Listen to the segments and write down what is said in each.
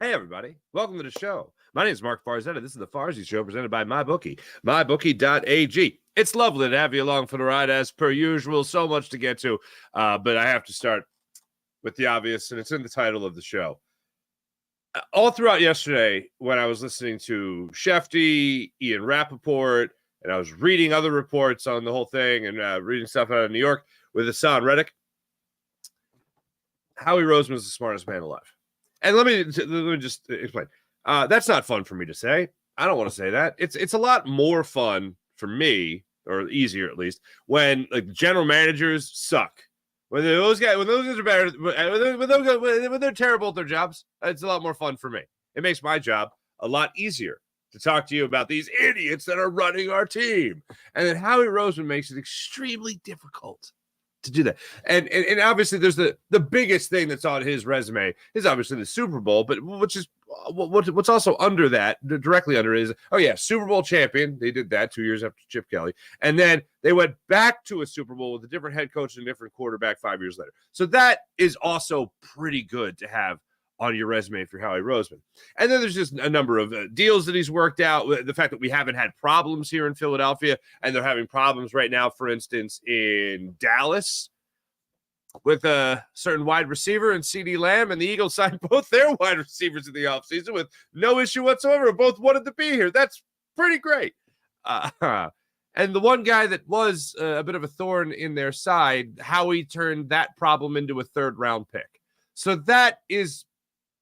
Hey, everybody. Welcome to the show. My name is Mark Farzetta. This is the Farzy Show presented by MyBookie, mybookie.ag. It's lovely to have you along for the ride as per usual. So much to get to, but I have to start with the obvious, and it's in the title of the show. All throughout yesterday, when I was listening to Shefty, Ian Rappaport, and I was reading other reports on the whole thing and reading stuff out of New York with Hassan Reddick, Howie Roseman is the smartest man alive. And let me just explain. That's not fun for me to say. I don't want to say that. It's a lot more fun for me, or easier at least, when like general managers suck. When those guys are better, when they're terrible at their jobs, it's a lot more fun for me. It makes my job a lot easier to talk to you about these idiots that are running our team. And then Howie Roseman makes it extremely difficult to do that. And obviously there's the biggest thing that's on his resume is obviously the Super Bowl, but what's also under that, directly under is, Super Bowl champion. They did that 2 years after Chip Kelly. And then they went back to a Super Bowl with a different head coach and a different quarterback 5 years later. So that is also pretty good to have on your resume for Howie Roseman. And then there's just a number of deals that he's worked out. The fact that we haven't had problems here in Philadelphia, and they're having problems right now, for instance, in Dallas with a certain wide receiver and CeeDee Lamb, and the Eagles signed both their wide receivers in the offseason with no issue whatsoever. Both wanted to be here. That's pretty great. And the one guy that was a bit of a thorn in their side, Howie turned that problem into a third-round pick. So that is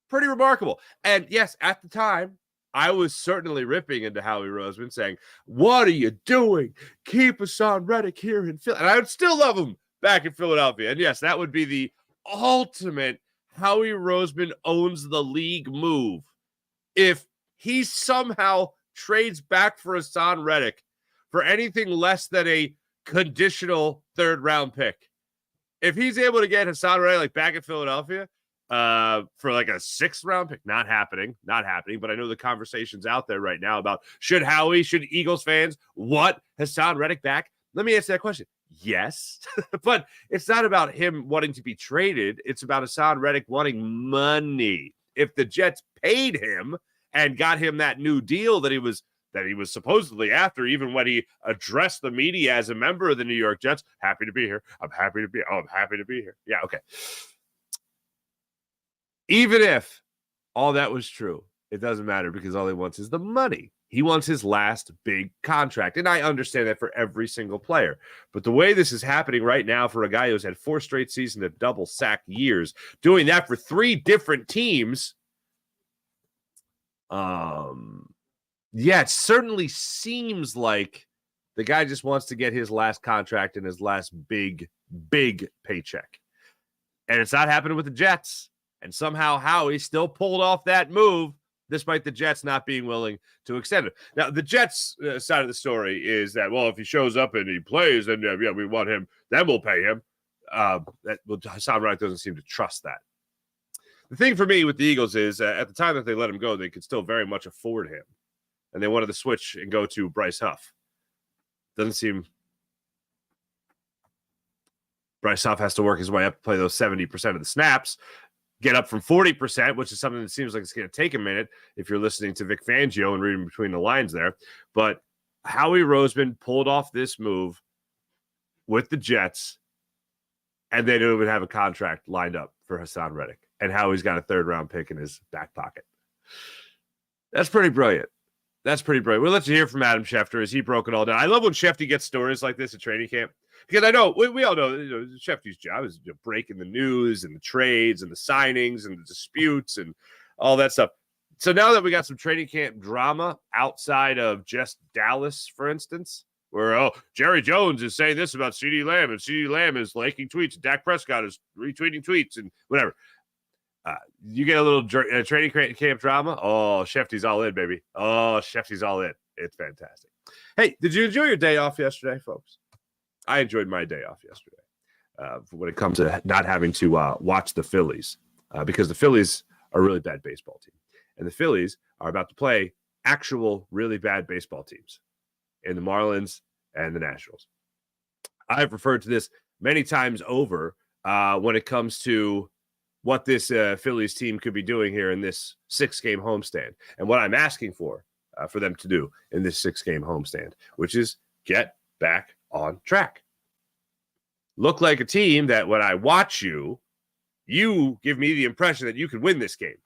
pretty remarkable. And yes, at the time, I was certainly ripping into Howie Roseman, saying, "What are you doing? Keep Hassan Reddick here in Philly." And I would still love him back in Philadelphia. And yes, that would be the ultimate Howie Roseman owns the league move. If he somehow trades back for Hassan Reddick for anything less than a conditional third-round pick, if he's able to get Hassan Reddick back in Philadelphia, for like a sixth-round pick, not happening. But I know the conversation's out there right now about should Eagles fans want Hassan Reddick back? Let me answer that question. Yes, but it's not about him wanting to be traded. It's about Hassan Reddick wanting money. If the Jets paid him and got him that new deal that he was supposedly after, even when he addressed the media as a member of the New York Jets, happy to be here. I'm happy to be here. Yeah, okay. Even if all that was true, it doesn't matter because all he wants is the money. He wants his last big contract. And I understand that for every single player. But the way this is happening right now for a guy who's had 4 straight seasons of double sack years, doing that for 3 different teams, it certainly seems like the guy just wants to get his last contract and his last big paycheck. And it's not happening with the Jets. And somehow Howie still pulled off that move, despite the Jets not being willing to extend it. Now, the Jets' side of the story is that, well, if he shows up and he plays, then we want him, then we'll pay him. Hassan Reddick doesn't seem to trust that. The thing for me with the Eagles is at the time that they let him go, they could still very much afford him. And they wanted to switch and go to Bryce Huff. Doesn't seem Bryce Huff has to work his way up to play those 70% of the snaps, get up from 40%, which is something that seems like it's going to take a minute if you're listening to Vic Fangio and reading between the lines there. But Howie Roseman pulled off this move with the Jets, and they don't even have a contract lined up for Hassan Reddick. And Howie's got a third-round pick in his back pocket. That's pretty brilliant. We'll let you hear from Adam Schefter as he broke it all down. I love when Shefty gets stories like this at training camp. Because I know, we all know, Shefty's job is breaking the news and the trades and the signings and the disputes and all that stuff. So now that we got some training camp drama outside of just Dallas, for instance, where, Jerry Jones is saying this about CeeDee Lamb, and CeeDee Lamb is liking tweets, and Dak Prescott is retweeting tweets and whatever. You get a little training camp drama. Oh, Shefty's all in, baby. Oh, Shefty's all in. It's fantastic. Hey, did you enjoy your day off yesterday, folks? I enjoyed my day off yesterday when it comes to not having to watch the Phillies because the Phillies are a really bad baseball team. And the Phillies are about to play actual really bad baseball teams in the Marlins and the Nationals. I've referred to this many times over when it comes to what this Phillies team could be doing here in this 6-game homestand, and what I'm asking for them to do in this 6-game homestand, which is get back on track. Look like a team that when I watch you give me the impression that you could win this game.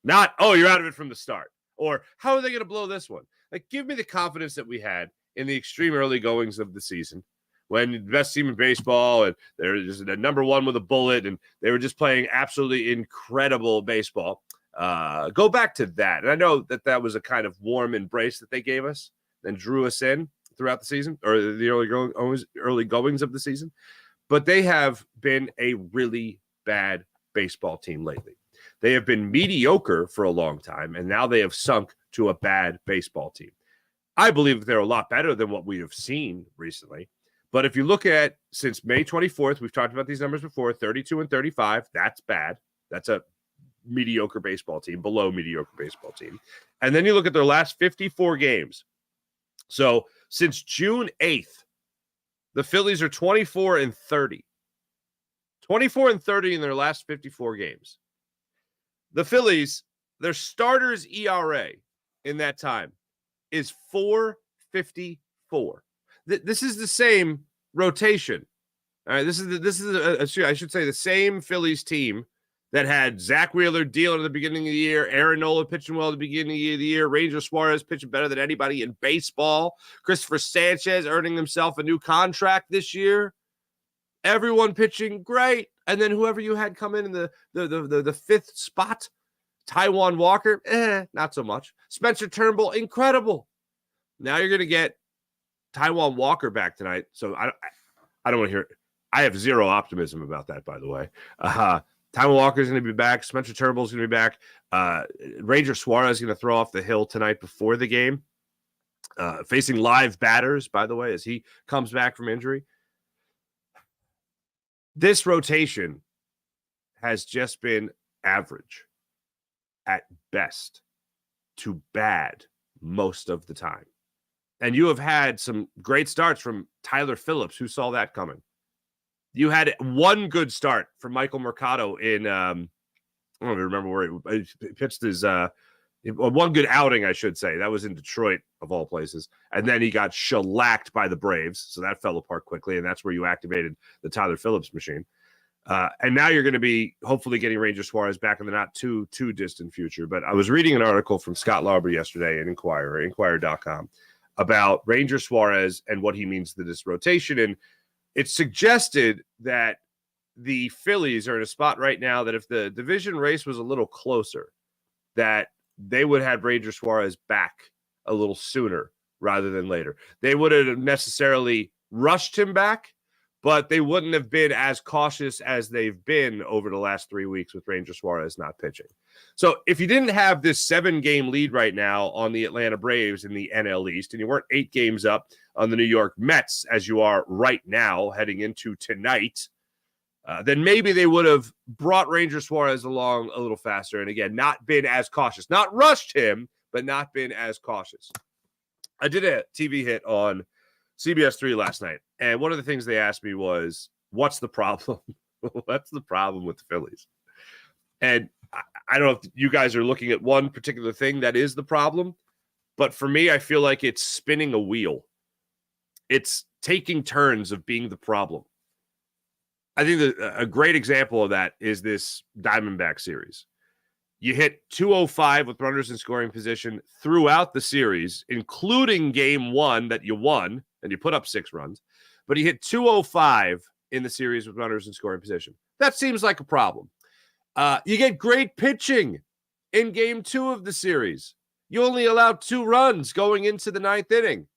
Not, oh, you're out of it from the start. Or how are they going to blow this one? Like, give me the confidence that we had in the extreme early goings of the season when the best team in baseball and they're just the number one with a bullet and they were just playing absolutely incredible baseball. Go back to that. And I know that was a kind of warm embrace that they gave us and drew us in throughout the season or the early goings of the season. But they have been a really bad baseball team lately. They have been mediocre for a long time, and now they have sunk to a bad baseball team. I believe they're a lot better than what we have seen recently. But if you look at since May 24th, we've talked about these numbers before, 32 and 35, that's bad. That's a mediocre baseball team, below mediocre baseball team. And then you look at their last 54 games. So since June 8th, the Phillies are 24 and 30. 24 and 30 in their last 54 games. The Phillies, their starters ERA in that time is 4.54. This is the same rotation. All right, this is I should say the same Phillies team that had Zach Wheeler dealing at the beginning of the year, Aaron Nola pitching well at the beginning of the year, Ranger Suarez pitching better than anybody in baseball, Christopher Sanchez earning himself a new contract this year. Everyone pitching great. And then whoever you had come in the fifth spot, Taijuan Walker, not so much. Spencer Turnbull, incredible. Now you're going to get Taijuan Walker back tonight. So I don't want to hear it. I have zero optimism about that, by the way. Taijuan Walker is going to be back. Spencer Turnbull is going to be back. Ranger Suarez is going to throw off the hill tonight before the game. Facing live batters, by the way, as he comes back from injury. This rotation has just been average at best to bad most of the time. And you have had some great starts from Tyler Phillips. Who saw that coming? You had one good start from Michael Mercado in, I don't even remember where he pitched his, one good outing, I should say. That was in Detroit, of all places. And then he got shellacked by the Braves. So that fell apart quickly. And that's where you activated the Tyler Phillips machine. And now you're going to be hopefully getting Ranger Suarez back in the not too distant future. But I was reading an article from Scott Lauber yesterday in Inquirer.com about Ranger Suarez and what he means to this rotation. And it suggested that the Phillies are in a spot right now that if the division race was a little closer, that they would have Ranger Suarez back a little sooner rather than later. They wouldn't have necessarily rushed him back, but they wouldn't have been as cautious as they've been over the last 3 weeks with Ranger Suarez not pitching. So if you didn't have this 7-game lead right now on the Atlanta Braves in the NL East, and you weren't 8 games up on the New York Mets as you are right now heading into tonight, then maybe they would have brought Ranger Suarez along a little faster. And again, not been as cautious, not rushed him, but not been as cautious. I did a TV hit on CBS 3 last night. And one of the things they asked me was, what's the problem? What's the problem with the Phillies? And I don't know if you guys are looking at one particular thing that is the problem, but for me, I feel like it's spinning a wheel. It's taking turns of being the problem. I think that a great example of that is this Diamondback series. You hit 205 with runners in scoring position throughout the series, including game 1 that you won, and you put up 6 runs. But he hit 205 in the series with runners in scoring position. That seems like a problem. You get great pitching in game 2 of the series. You only allowed 2 runs going into the 9th inning.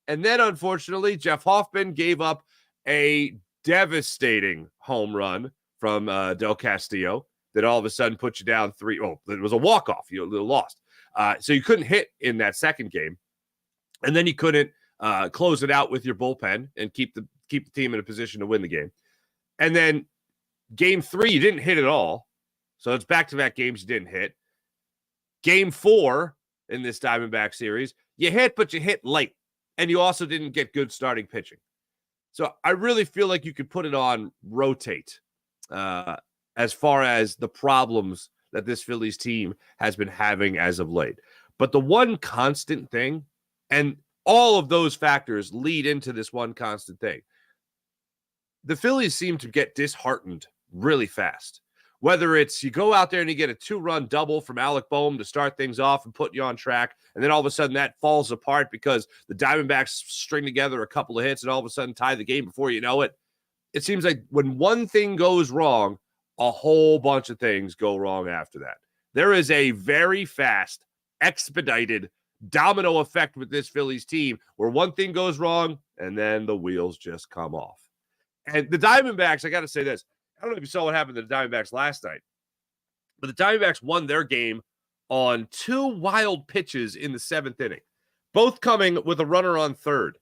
And then, unfortunately, Jeff Hoffman gave up a devastating home run from Del Castillo that all of a sudden put you down 3. Oh, it was a walk-off. You lost. So you couldn't hit in that second game. And then you couldn't close it out with your bullpen and keep the team in a position to win the game. And then game 3, you didn't hit at all. So it's back-to-back games you didn't hit. Game 4 in this Diamondback series, you hit, but you hit late. And you also didn't get good starting pitching. So I really feel like you could put it on rotate. as far as the problems that this Phillies team has been having as of late. But the one constant thing, and all of those factors lead into this one constant thing, the Phillies seem to get disheartened really fast. Whether it's you go out there and you get a 2-run double from Alec Boehm to start things off and put you on track, and then all of a sudden that falls apart because the Diamondbacks string together a couple of hits and all of a sudden tie the game before you know it. It seems like when one thing goes wrong, a whole bunch of things go wrong after that. There is a very fast, expedited domino effect with this Phillies team where one thing goes wrong and then the wheels just come off. And the Diamondbacks, I got to say this. I don't know if you saw what happened to the Diamondbacks last night, but the Diamondbacks won their game on 2 wild pitches in the 7th inning, both coming with a runner on third.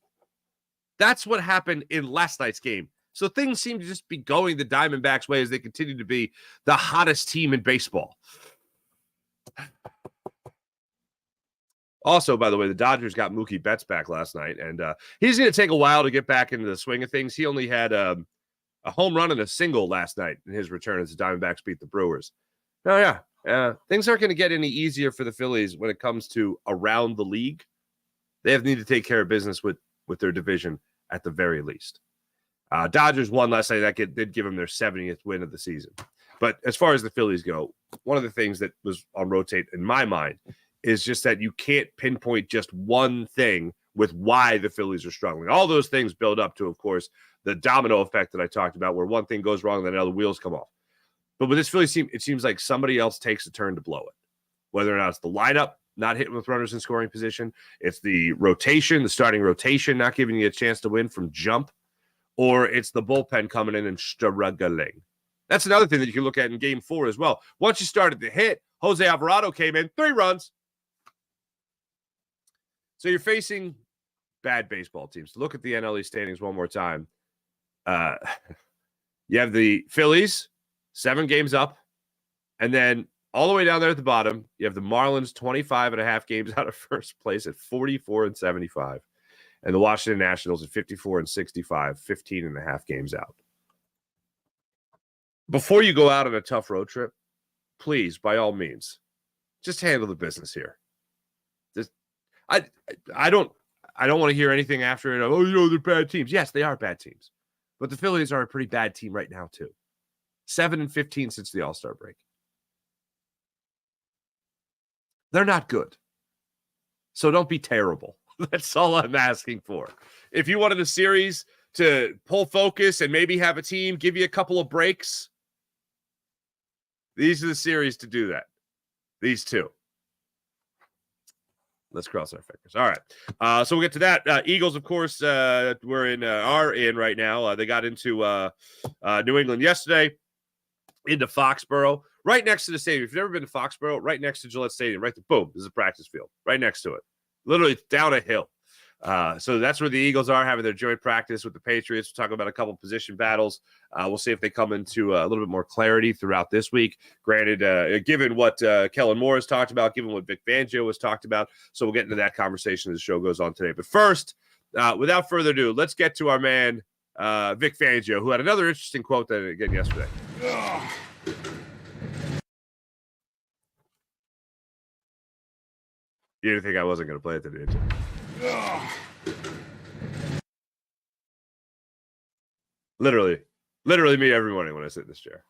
That's what happened in last night's game. So things seem to just be going the Diamondbacks' way as they continue to be the hottest team in baseball. Also, by the way, the Dodgers got Mookie Betts back last night, and he's going to take a while to get back into the swing of things. He only had a home run and a single last night in his return as the Diamondbacks beat the Brewers. Oh, yeah. Things aren't going to get any easier for the Phillies when it comes to around the league. They need to take care of business with their division at the very least. Dodgers won last night. That did give them their 70th win of the season. But as far as the Phillies go, one of the things that was on rotate in my mind is just that you can't pinpoint just one thing with why the Phillies are struggling. All those things build up to, of course, the domino effect that I talked about, where one thing goes wrong, then the wheels come off. But with this Phillies team, it seems like somebody else takes a turn to blow it. Whether or not it's the lineup not hitting with runners in scoring position, it's the rotation, the starting rotation not giving you a chance to win from jump, or it's the bullpen coming in and struggling. That's another thing that you can look at in Game 4 as well. Once you started to hit, Jose Alvarado came in, 3 runs. So you're facing bad baseball teams. Look at the NL East standings one more time. You have the Phillies, 7 games up. And then all the way down there at the bottom, you have the Marlins, 25.5 games out of first place at 44-75. And the Washington Nationals at 54-65, 15.5 games out. Before you go out on a tough road trip, please, by all means, just handle the business here. I don't want to hear anything after it. Oh, they're bad teams. Yes, they are bad teams. But the Phillies are a pretty bad team right now, too. 7-15 since the All-Star break. They're not good. So don't be terrible. That's all I'm asking for. If you wanted a series to pull focus and maybe have a team give you a couple of breaks, these are the series to do that. These two. Let's cross our fingers. All right. So we'll get to that. Eagles, of course, are in right now. They got into New England yesterday, into Foxborough, right next to the stadium. If you've never been to Foxborough, right next to Gillette Stadium, right there, boom, this is a practice field, right next to it. Literally down a hill. So that's where the Eagles are having their joint practice with the Patriots. We're talking about a couple position battles. We'll see if they come into a little bit more clarity throughout this week. Granted, given what Kellen Moore has talked about, given what Vic Fangio has talked about. So we'll get into that conversation as the show goes on today. But first, without further ado, let's get to our man, Vic Fangio, who had another interesting quote that again yesterday. You didn't think I wasn't going to play it today, did you? Literally me every morning when I sit in this chair.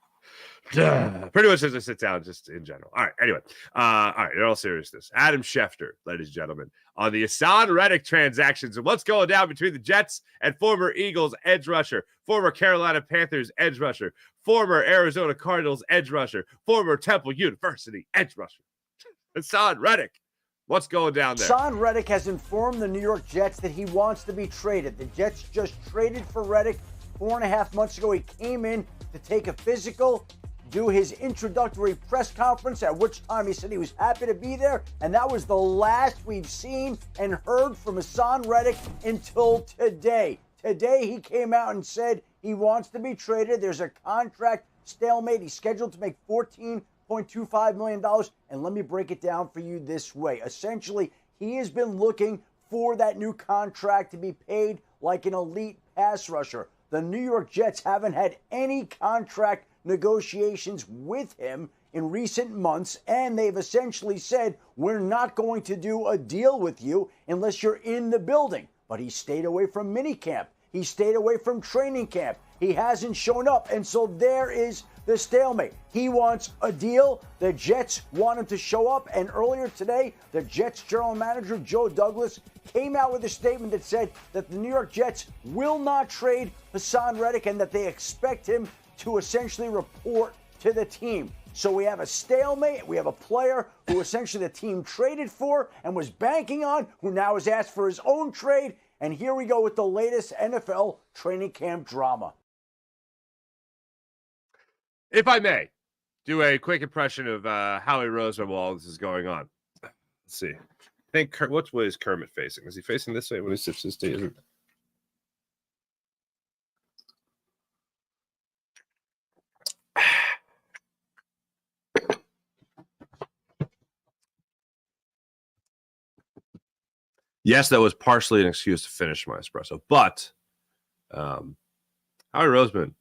Pretty much as I sit down, just in general. All right, anyway. All right, in all seriousness, Adam Schefter, ladies and gentlemen, on the Hassan Reddick transactions and what's going down between the Jets and former Eagles edge rusher, former Carolina Panthers edge rusher, former Arizona Cardinals edge rusher, former Temple University edge rusher, Hassan Reddick. What's going down there? Hassan Reddick has informed the New York Jets that he wants to be traded. The Jets just traded for Reddick 4.5 months ago. He came in to take a physical, do his introductory press conference, at which time he said he was happy to be there. And that was the last we've seen and heard from Hassan Reddick until today. Today he came out and said he wants to be traded. There's a contract stalemate. He's scheduled to make $14.25 million. And let me break it down for you this way. Essentially, he has been looking for that new contract to be paid like an elite pass rusher. the New York Jets haven't had any contract negotiations with him in recent months, and they've essentially said, we're not going to do a deal with you unless you're in the building. But he stayed away from minicamp. He stayed away from training camp. He hasn't shown up, and so there is the stalemate. He wants a deal. The Jets want him to show up, and earlier today, the Jets general manager, Joe Douglas, came out with a statement that said that the New York Jets will not trade Hassan Reddick and that they expect him to essentially report to the team. So we have a stalemate. We have a player who essentially the team traded for and was banking on, who now has asked for his own trade. And here we go with the latest NFL training camp drama. If I may, do a quick impression of Howie Roseman while all this is going on. Let's see. I think which way is Kermit facing? Is he facing this way when he sips his tea? Isn't Yes, that was partially an excuse to finish my espresso, but Howie Roseman,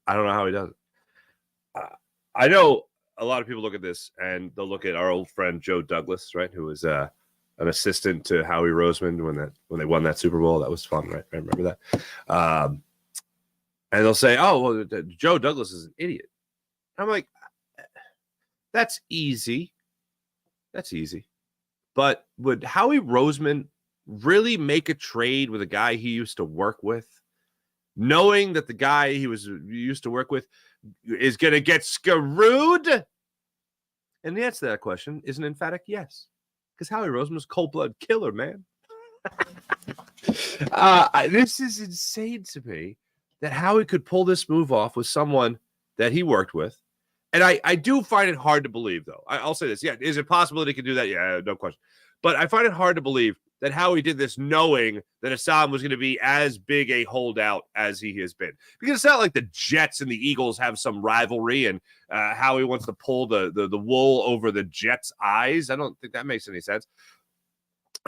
I don't know how he does it. I know a lot of people look at this and they'll look at our old friend Joe Douglas, right, who was an assistant to Howie Roseman when they won that Super Bowl. That was fun, right? I remember that. And they'll say, "Oh, well, Joe Douglas is an idiot." I'm like, "That's easy. That's easy." But would Howie Roseman really make a trade with a guy he used to work with, knowing that the guy he used to work with is going to get screwed? And the answer to that question is an emphatic yes, because Howie Roseman's a cold-blooded killer, man. This is insane to me that Howie could pull this move off with someone that he worked with. And I do find it hard to believe, though. I'll say this. Yeah, is it possible that he could do that? Yeah, no question. But I find it hard to believe that Howie did this knowing that Hassan was going to be as big a holdout as he has been. Because it's not like the Jets and the Eagles have some rivalry and Howie wants to pull the wool over the Jets' eyes. I don't think that makes any sense.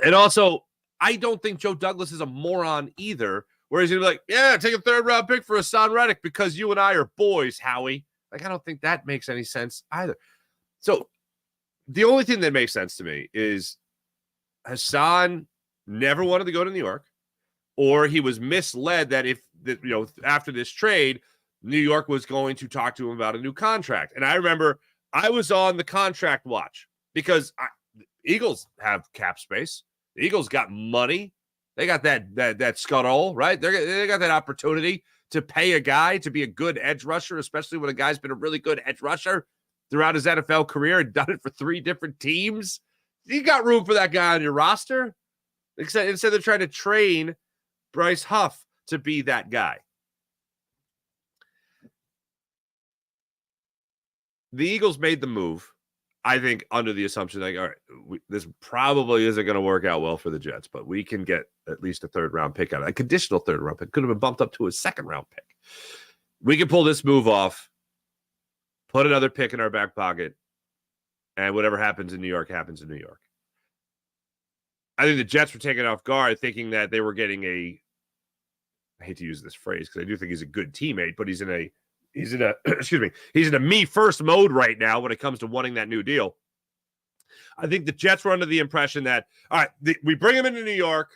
And also, I don't think Joe Douglas is a moron either, where he's going to be like, yeah, take a third-round pick for Hassan Reddick because you and I are boys, Howie. Like, I don't think that makes any sense either. So the only thing that makes sense to me is Hassan never wanted to go to New York, or he was misled that after this trade, New York was going to talk to him about a new contract. And I remember I was on the contract watch because the Eagles have cap space. The Eagles got money. They got that scuttle, right? They got that opportunity to pay a guy to be a good edge rusher, especially when a guy's been a really good edge rusher throughout his NFL career and done it for 3 different teams. You got room for that guy on your roster. Instead they're trying to train Bryce Huff to be that guy. The Eagles made the move, I think, under the assumption, like, all right, this probably isn't going to work out well for the Jets, but we can get at least a third-round pick out of it. A conditional third-round pick. Could have been bumped up to a second-round pick. We can pull this move off, put another pick in our back pocket, and whatever happens in New York happens in New York. I think the Jets were taken off guard thinking that they were getting I hate to use this phrase because I do think he's a good teammate, but he's in a he's in a me first mode right now when it comes to wanting that new deal. I think the Jets were under the impression that, all right, we bring him into New York,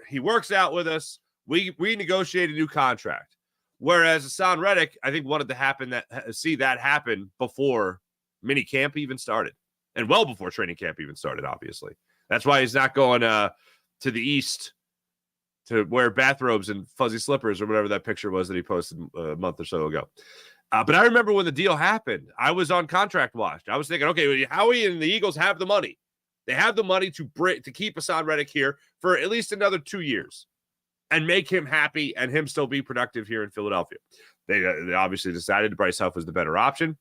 he works out with us, we negotiate a new contract. Whereas Hassan Reddick, I think, wanted to see that happen before mini camp even started, and well before training camp even started, obviously. That's why he's not going to the East to wear bathrobes and fuzzy slippers or whatever that picture was that he posted a month or so ago. But I remember when the deal happened, I was on contract watch. I was thinking, okay, Howie and the Eagles have the money. They have the money to keep Hassan Reddick here for at least another 2 years and make him happy and him still be productive here in Philadelphia. They obviously decided Bryce Huff was the better option.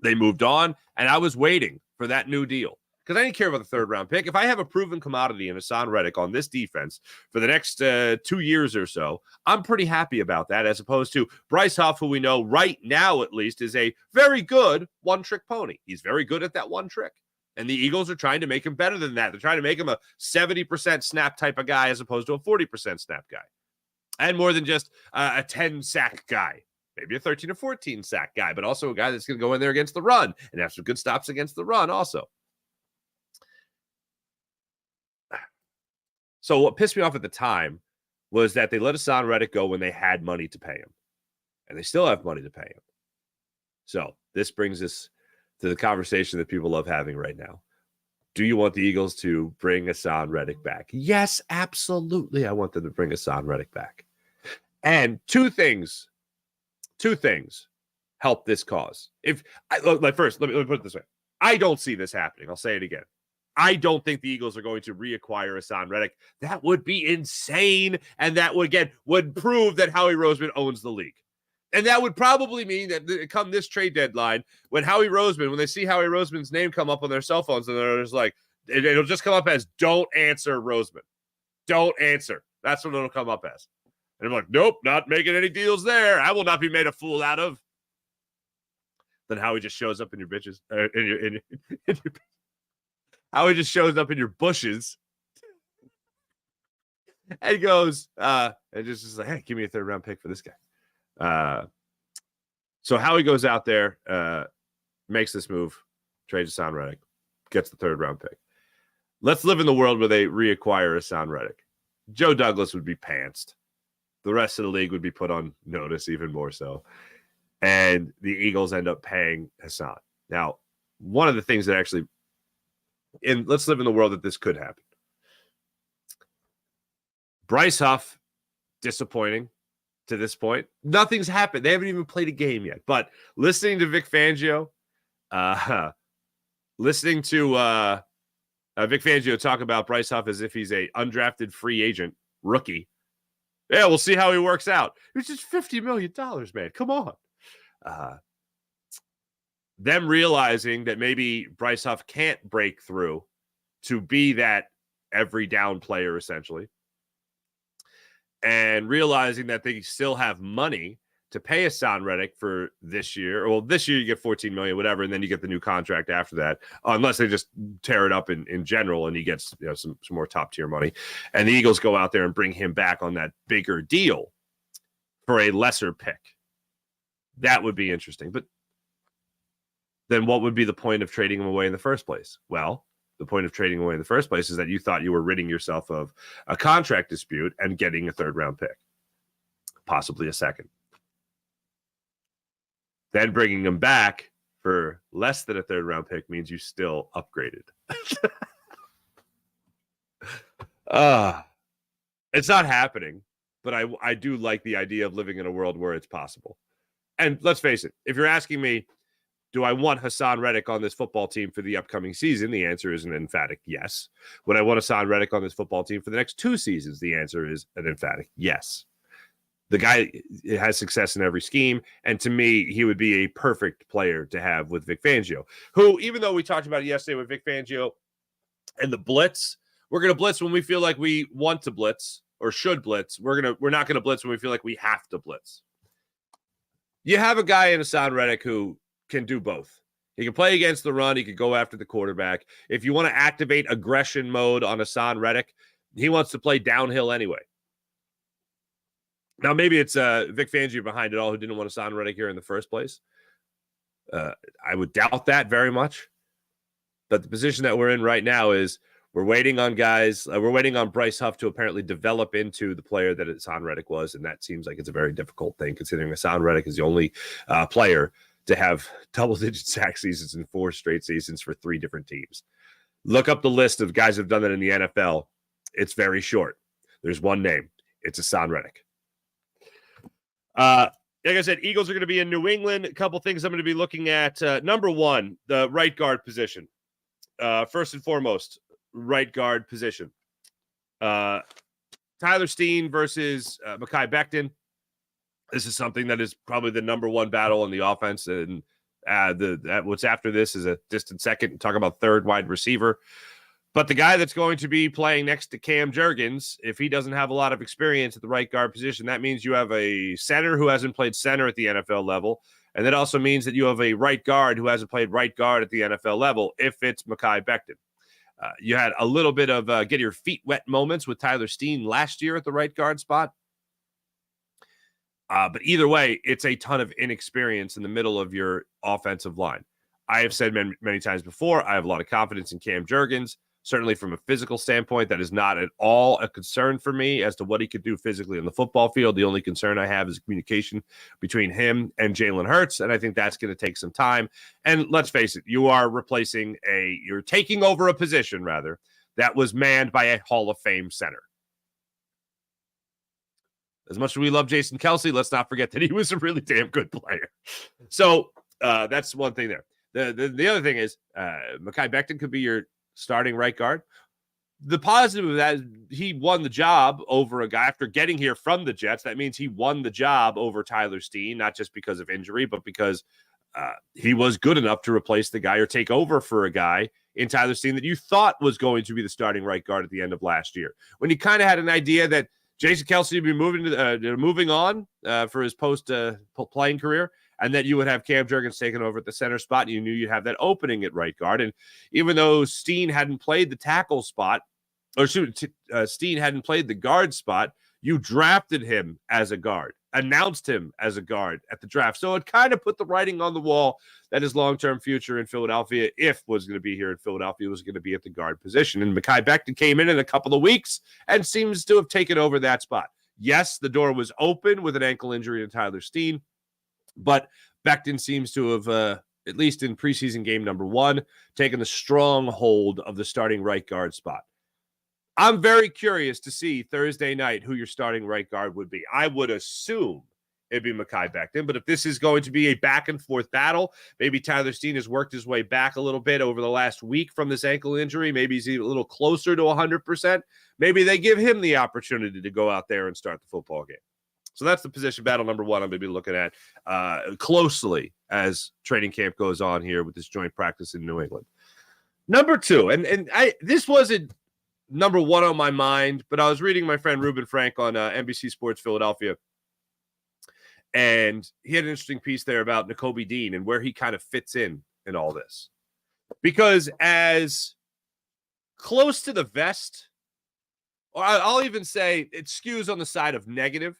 They moved on, and I was waiting for that new deal because I didn't care about the third-round pick. If I have a proven commodity in Hassan Reddick on this defense for the next 2 years or so, I'm pretty happy about that, as opposed to Bryce Huff, who we know right now at least is a very good one-trick pony. He's very good at that one trick. And the Eagles are trying to make him better than that. They're trying to make him a 70% snap type of guy as opposed to a 40% snap guy. And more than just a 10-sack guy, maybe a 13 or 14-sack guy, but also a guy that's going to go in there against the run and have some good stops against the run also. So what pissed me off at the time was that they let Hassan Reddick go when they had money to pay him. And they still have money to pay him. So this brings us to the conversation that people love having right now. Do you want the Eagles to bring Hassan Reddick back? Yes, absolutely. I want them to bring Hassan Reddick back. And two things help this cause. First, let me put it this way. I don't see this happening. I'll say it again. I don't think the Eagles are going to reacquire Hassan Reddick. That would be insane. And that would prove that Howie Roseman owns the league. And that would probably mean that come this trade deadline, when they see Howie Roseman's name come up on their cell phones, and they're just like, it'll just come up as "Don't answer, Roseman. Don't answer." That's what it'll come up as. And I'm like, nope, not making any deals there. I will not be made a fool out of. Then Howie just shows up in your bitches, Howie just shows up in your bushes and goes, and just like, hey, give me a 3rd round pick for this guy. So Howie goes out there, makes this move, trades Hassan Reddick, gets the 3rd round pick. Let's live in the world where they reacquire Hassan Reddick. Joe Douglas would be pantsed. The rest of the league would be put on notice even more so. And the Eagles end up paying Hassan. Now, one of the things that actually, let's live in the world that this could happen. Bryce Huff, disappointing to this point. Nothing's happened. They haven't even played a game yet. But listening to Vic Fangio, Vic Fangio talk about Bryce Huff as if he's a undrafted free agent rookie. Yeah, we'll see how he works out. It's just $50 million, man. Come on. Them realizing that maybe Bryce Huff can't break through to be that every down player, essentially. And realizing that they still have money to pay Hassan Reddick for this year. Well, this year you get $14 million, whatever, and then you get the new contract after that, unless they just tear it up in general and he gets some more top tier money. And the Eagles go out there and bring him back on that bigger deal for a lesser pick. That would be interesting. But then what would be the point of trading him away in the first place? Well, the point of trading away in the first place is that you thought you were ridding yourself of a contract dispute and getting a 3rd round pick, possibly a 2nd. Then bringing him back for less than a 3rd round pick means you still upgraded. It's not happening, but I do like the idea of living in a world where it's possible. And let's face it, if you're asking me, do I want Hassan Reddick on this football team for the upcoming season? The answer is an emphatic yes. Would I want Hassan Reddick on this football team for the next 2 seasons? The answer is an emphatic yes. The guy has success in every scheme, and to me, he would be a perfect player to have with Vic Fangio, who, even though we talked about it yesterday with Vic Fangio and the blitz, we're going to blitz when we feel like we want to blitz or should blitz. We're not going to blitz when we feel like we have to blitz. You have a guy in Hassan Reddick who can do both. He can play against the run. He could go after the quarterback. If you want to activate aggression mode on Hassan Reddick, he wants to play downhill anyway. Now, maybe it's Vic Fangio behind it all who didn't want Hassan Reddick here in the first place. I would doubt that very much. But the position that we're in right now is we're waiting on guys. We're waiting on Bryce Huff to apparently develop into the player that Hassan Reddick was. And that seems like it's a very difficult thing, considering Hassan Reddick is the only player to have double-digit sack seasons in 4 straight seasons for 3 different teams. Look up the list of guys who've done that in the NFL. It's very short. There's one name. It's Hassan Reddick. Like I said, Eagles are going to be in New England. A couple things I'm going to be looking at. Number 1, the right guard position. First and foremost, right guard position. Tyler Steen versus Mekhi Becton. This is something that is probably the number 1 battle in the offense. And what's after this is a distant second. Talk about 3rd wide receiver. But the guy that's going to be playing next to Cam Jurgens, if he doesn't have a lot of experience at the right guard position, that means you have a center who hasn't played center at the NFL level. And that also means that you have a right guard who hasn't played right guard at the NFL level, if it's Mekhi Becton. You had a little bit of get your feet wet moments with Tyler Steen last year at the right guard spot. But either way, it's a ton of inexperience in the middle of your offensive line. I have said many times before, I have a lot of confidence in Cam Jurgens. Certainly from a physical standpoint, that is not at all a concern for me as to what he could do physically on the football field. The only concern I have is communication between him and Jalen Hurts, and I think that's going to take some time. And let's face it, you're taking over a position, rather, that was manned by a Hall of Fame center. As much as we love Jason Kelce, let's not forget that he was a really damn good player. So that's one thing there. The other thing is Mekhi Becton could be your starting right guard. The positive of that is he won the job over a guy after getting here from the Jets. That means he won the job over Tyler Steen, not just because of injury, but because he was good enough to replace the guy or take over for a guy in Tyler Steen that you thought was going to be the starting right guard at the end of last year. When you kind of had an idea that Jason Kelce would be moving on for his post-playing career, and that you would have Cam Jurgens taken over at the center spot, and you knew you'd have that opening at right guard. And even though Steen hadn't played the tackle spot, Steen hadn't played the guard spot, you drafted him as a guard, announced him as a guard at the draft. So it kind of put the writing on the wall that his long-term future in Philadelphia, if was going to be here in Philadelphia, was going to be at the guard position. And Mekhi Becton came in a couple of weeks and seems to have taken over that spot. Yes, the door was open with an ankle injury to Tyler Steen, but Becton seems to have, at least in preseason game number 1, taken the strong hold of the starting right guard spot. I'm very curious to see Thursday night who your starting right guard would be. I would assume it'd be Mekhi Becton, but if this is going to be a back-and-forth battle, maybe Tyler Steen has worked his way back a little bit over the last week from this ankle injury. Maybe he's a little closer to 100%. Maybe they give him the opportunity to go out there and start the football game. So that's the position battle number 1 I'm going to be looking at closely as training camp goes on here with this joint practice in New England. Number 2, and this wasn't number 1 on my mind, but I was reading my friend Ruben Frank on NBC Sports Philadelphia, and he had an interesting piece there about Nakobe Dean and where he kind of fits in all this. Because as close to the vest, or I'll even say it skews on the side of negative,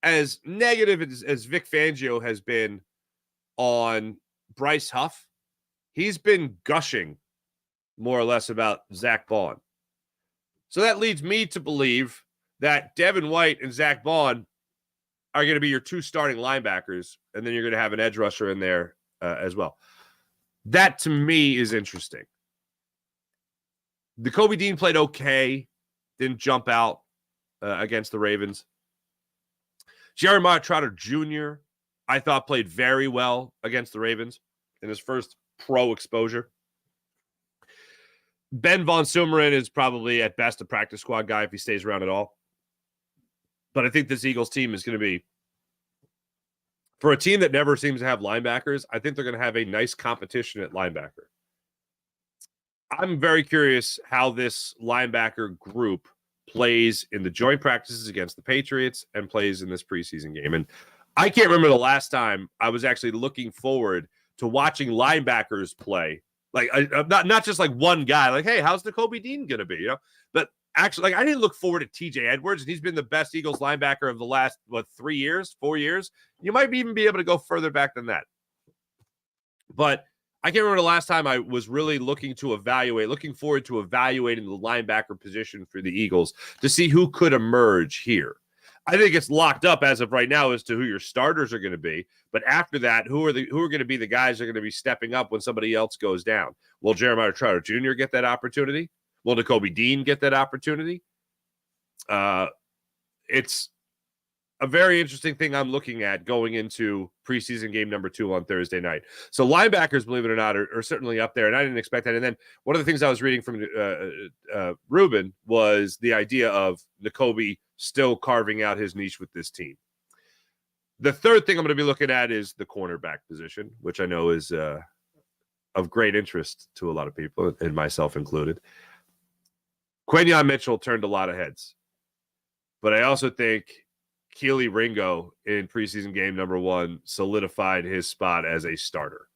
as negative as Vic Fangio has been on Bryce Huff, he's been gushing more or less about Zach Bond. So that leads me to believe that Devin White and Zach Bond are going to be your 2 starting linebackers, and then you're going to have an edge rusher in there as well. That, to me, is interesting. Nakobe Dean played okay, didn't jump out against the Ravens. Jeremiah Trotter Jr., I thought, played very well against the Ravens in his first pro exposure. Ben Von Sumeren is probably at best a practice squad guy if he stays around at all. But I think this Eagles team is going to be, for a team that never seems to have linebackers, I think they're going to have a nice competition at linebacker. I'm very curious how this linebacker group plays in the joint practices against the Patriots and plays in this preseason game. And I can't remember the last time I was actually looking forward to watching linebackers play. Like, not just like one guy, like, hey, how's Nakobe Dean going to be? But actually, like, I didn't look forward to TJ Edwards, and he's been the best Eagles linebacker of the last, 4 years? You might even be able to go further back than that. But I can't remember the last time I was really looking forward to evaluating the linebacker position for the Eagles to see who could emerge here. I think it's locked up as of right now as to who your starters are going to be. But after that, who are going to be the guys that are going to be stepping up when somebody else goes down? Will Jeremiah Trotter Jr. get that opportunity? Will Nakobe Dean get that opportunity? It's a very interesting thing I'm looking at going into preseason game number 2 on Thursday night. So linebackers, believe it or not, are certainly up there, and I didn't expect that. And then one of the things I was reading from Ruben was the idea of Nakobe still carving out his niche with this team. The third thing I'm going to be looking at is the cornerback position, which I know is of great interest to a lot of people, and myself included. Quinyon Mitchell turned a lot of heads, but I also think Keely Ringo in preseason game number 1 solidified his spot as a starter.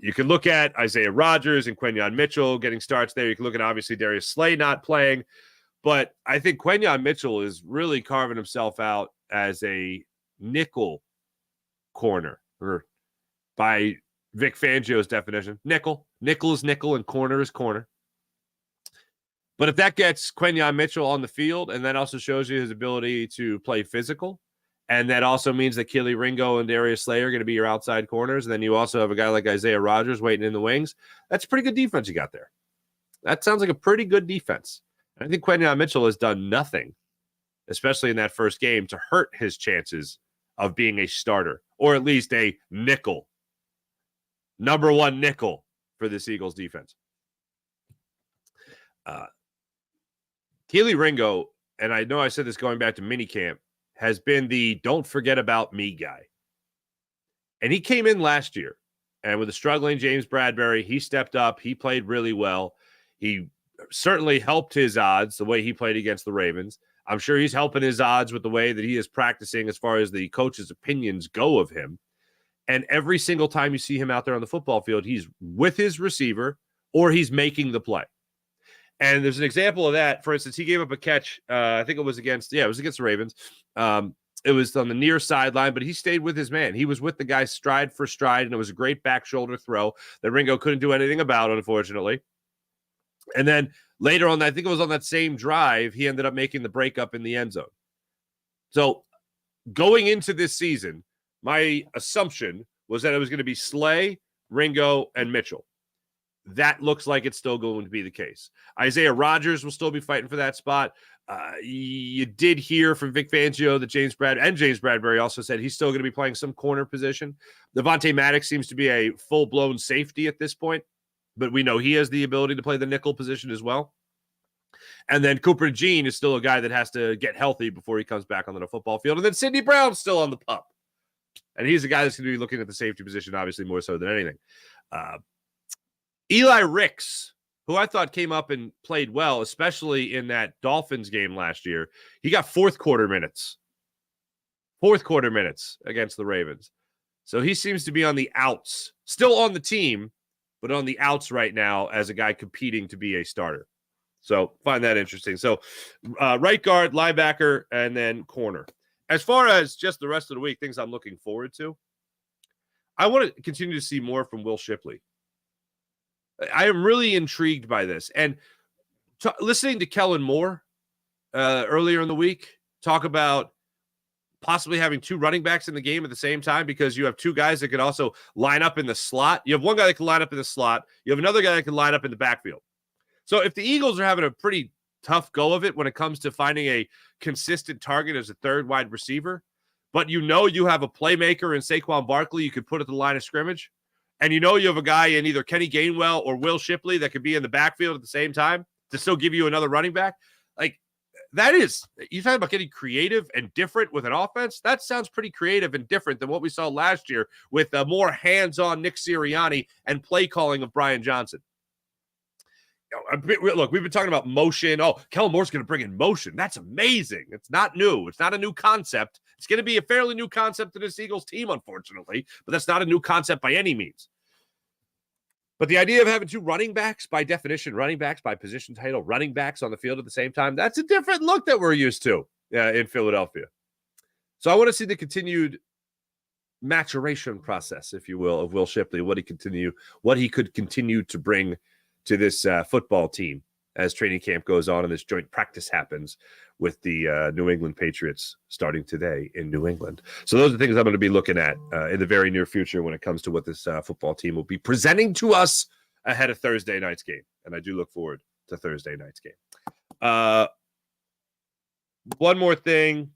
You can look at Isaiah Rodgers and Quinyon Mitchell getting starts there. You can look at, obviously, Darius Slay not playing. But I think Quinyon Mitchell is really carving himself out as a nickel corner, or by Vic Fangio's definition, nickel. Nickel is nickel and corner is corner. But if that gets Quentin Mitchell on the field, and that also shows you his ability to play physical, and that also means that Kelee Ringo and Darius Slay are going to be your outside corners, and then you also have a guy like Isaiah Rodgers waiting in the wings, that's a pretty good defense you got there. That sounds like a pretty good defense. I think Quentin Mitchell has done nothing, especially in that first game, to hurt his chances of being a starter, or at least a nickel. Number one nickel for this Eagles defense. Kelee Ringo, and I know I said this going back to minicamp, has been the don't forget about me guy. And he came in last year, and with a struggling James Bradbury, he stepped up. He played really well. He certainly helped his odds the way he played against the Ravens. I'm sure he's helping his odds with the way that he is practicing as far as the coach's opinions go of him. And every single time you see him out there on the football field, he's with his receiver or he's making the play. And there's an example of that. For instance, he gave up a catch. I think it was against the Ravens. It was on the near sideline, but he stayed with his man. He was with the guy stride for stride, and it was a great back shoulder throw that Ringo couldn't do anything about, unfortunately. And then later on, I think it was on that same drive, he ended up making the breakup in the end zone. So going into this season, my assumption was that it was going to be Slay, Ringo, and Mitchell. That looks like it's still going to be the case. Isaiah Rodgers will still be fighting for that spot. You did hear from Vic Fangio that James Bradbury also said he's still going to be playing some corner position. Devontae Maddox seems to be a full-blown safety at this point, but we know he has the ability to play the nickel position as well. And then Cooper Jean is still a guy that has to get healthy before he comes back onto the football field. And then Sidney Brown's still on the pup. And he's a guy that's going to be looking at the safety position, obviously, more so than anything. Eli Ricks, who I thought came up and played well, especially in that Dolphins game last year, he got fourth quarter minutes against the Ravens. So he seems to be on the outs, still on the team, but on the outs right now as a guy competing to be a starter. So find that interesting. So right guard, linebacker, and then corner. As far as just the rest of the week, things I'm looking forward to, I want to continue to see more from Will Shipley. I am really intrigued by this. And listening to Kellen Moore earlier in the week talk about possibly having two running backs in the game at the same time, because you have two guys that could also line up in the slot. You have one guy that can line up in the slot. You have another guy that can line up in the backfield. So if the Eagles are having a pretty tough go of it when it comes to finding a consistent target as a third wide receiver, but you have a playmaker in Saquon Barkley you could put at the line of scrimmage, and you have a guy in either Kenny Gainwell or Will Shipley that could be in the backfield at the same time to still give you another running back, like that is, you talking about getting creative and different with an offense. That sounds pretty creative and different than what we saw last year with more hands-on Nick Sirianni and play calling of Brian Johnson. Look, we've been talking about motion. Oh, Kellen Moore's going to bring in motion. That's amazing. It's not new. It's not a new concept. It's going to be a fairly new concept to this Eagles team, unfortunately, but that's not a new concept by any means. But the idea of having two running backs, by definition, running backs by position title, running backs on the field at the same time, that's a different look that we're used to in Philadelphia. So I want to see the continued maturation process, if you will, of Will Shipley, what he could continue to bring to this football team as training camp goes on and this joint practice happens with the New England Patriots starting today in New England. So those are the things I'm going to be looking at in the very near future when it comes to what this football team will be presenting to us ahead of Thursday night's game. And I do look forward to Thursday night's game. One more thing